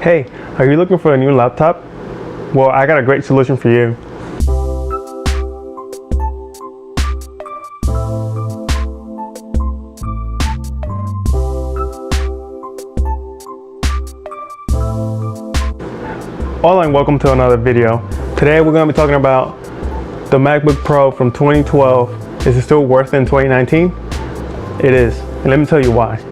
Hey, are you looking for a new laptop? Well, I got a great solution for you. Hola and welcome to another video. Today we're going to be talking about the MacBook Pro from 2012. Is it still worth it in 2019? It is, and let me tell you why.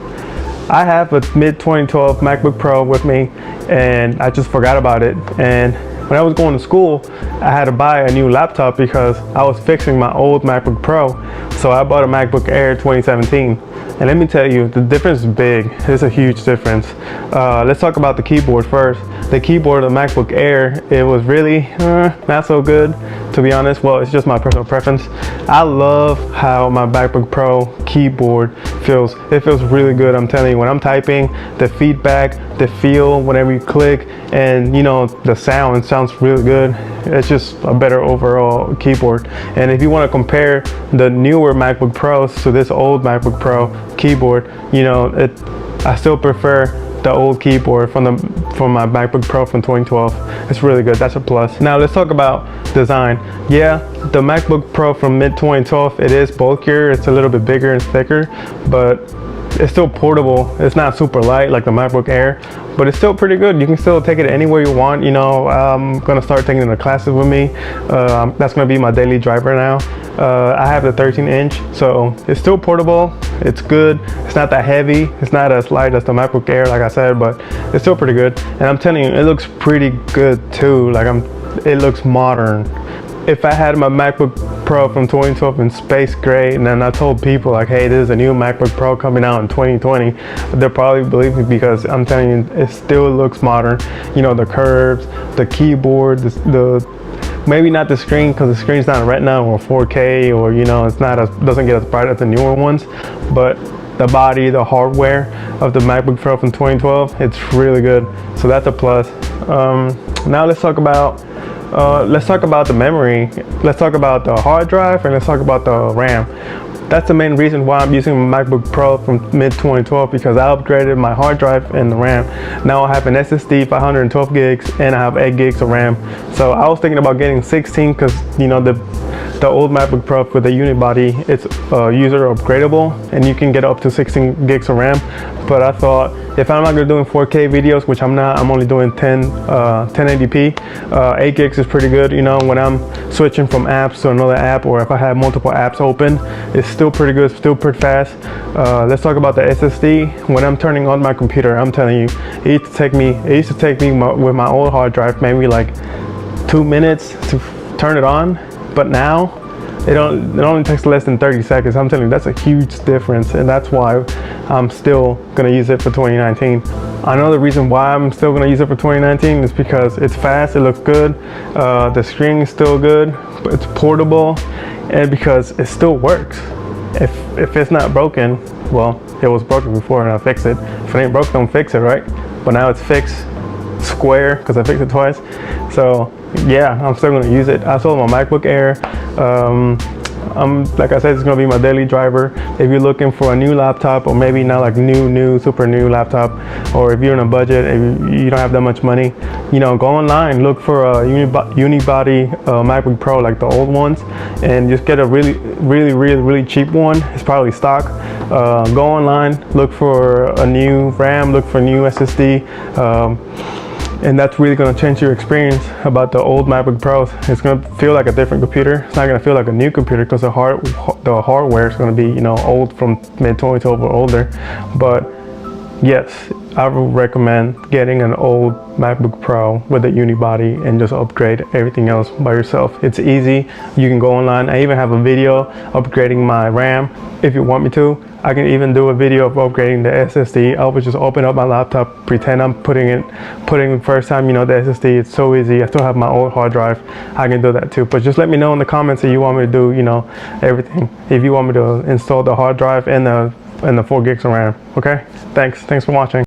I have a mid-2012 MacBook Pro with me and I just forgot about it. And when I was going to school, I had to buy a new laptop because I was fixing my old MacBook Pro. So I bought a MacBook Air 2017. And let me tell you, the difference is big. It's a huge difference. Let's talk about the keyboard first. The keyboard of the MacBook Air, it was really not so good, to be honest. Well, it's just my personal preference. I love how my MacBook Pro keyboard feels. It feels really good, I'm telling you. When I'm typing, the feedback, the feel, whenever you click, and you know, the sound, it sounds really good. It's just a better overall keyboard. And if you want to compare the newer MacBook Pros to this old MacBook Pro keyboard, you know, I still prefer the old keyboard from my MacBook Pro from 2012. It's really good. That's a plus. Now let's talk about design. Yeah, the MacBook Pro from mid 2012, it is bulkier. It's a little bit bigger and thicker, but it's still portable. It's not super light like the MacBook Air, but it's still pretty good. You can still take it anywhere you want. You know, I'm gonna start taking it to classes with me. That's gonna be my daily driver now. I have the 13-inch, so it's still portable. It's good. It's not that heavy. It's not as light as the MacBook Air, like I said, but it's still pretty good. And I'm telling you, it looks pretty good too. Like it looks modern. If I had my MacBook Pro from 2012 in space gray, and then I told people like, hey, this is a new MacBook Pro coming out in 2020, they'll probably believe me because I'm telling you, it still looks modern. You know, the curves, the keyboard, maybe not the screen because the screen's not Retina or 4K, or you know, it's not doesn't get as bright as the newer ones, but the body, the hardware of the MacBook Pro from 2012, it's really good. So that's a plus. Now let's talk about the memory. Let's talk about the hard drive, and let's talk about the RAM. That's the main reason why I'm using my MacBook Pro from mid 2012, because I upgraded my hard drive and the RAM. Now I have an SSD 512 gigs and I have 8 gigs of RAM. So I was thinking about getting 16 because you know the old MacBook Pro with the unibody, it's user upgradable and you can get up to 16 gigs of RAM. But I thought, if I'm not gonna doing 4K videos, which I'm not, I'm only doing 1080p, 8 gigs is pretty good. You know, when I'm switching from apps to another app, or if I have multiple apps open, it's still pretty good, still pretty fast. Let's talk about the SSD. When I'm turning on my computer, I'm telling you, it used to take me with my old hard drive maybe like 2 minutes to turn it on, but now it only takes less than 30 seconds. I'm telling you, that's a huge difference, and that's why I'm still gonna use it for 2019. Another reason why I'm still gonna use it for 2019 is because it's fast, it looks good, the screen is still good, but it's portable, and because it still works. If it's not broken, well, it was broken before and I fixed it. If it ain't broke, don't fix it, right? But now it's fixed square because I fixed it twice. So yeah, I'm still gonna use it. I sold my MacBook Air. Like I said, it's gonna be my daily driver. If you're looking for a new laptop, or maybe not like super new laptop, or if you're in a budget and you don't have that much money, you know, go online, look for a unibody MacBook Pro like the old ones, and just get a really cheap one. It's probably stock. Go online, look for a new RAM, look for a new SSD. And that's really going to change your experience about the old MacBook Pros. It's going to feel like a different computer. It's not going to feel like a new computer because the hardware is going to be, you know, old from mid 2012 or older. But yes, I would recommend getting an old MacBook Pro with a unibody and just upgrade everything else by yourself. It's easy. You can go online. I even have a video upgrading my RAM if you want me to. I can even do a video of upgrading the SSD. I would just open up my laptop, pretend I'm putting first time, you know, the SSD. It's so easy. I still have my old hard drive. I can do that too. But just let me know in the comments if you want me to do, you know, everything. If you want me to install the hard drive and the 4 gigs of RAM. Okay? Thanks for watching.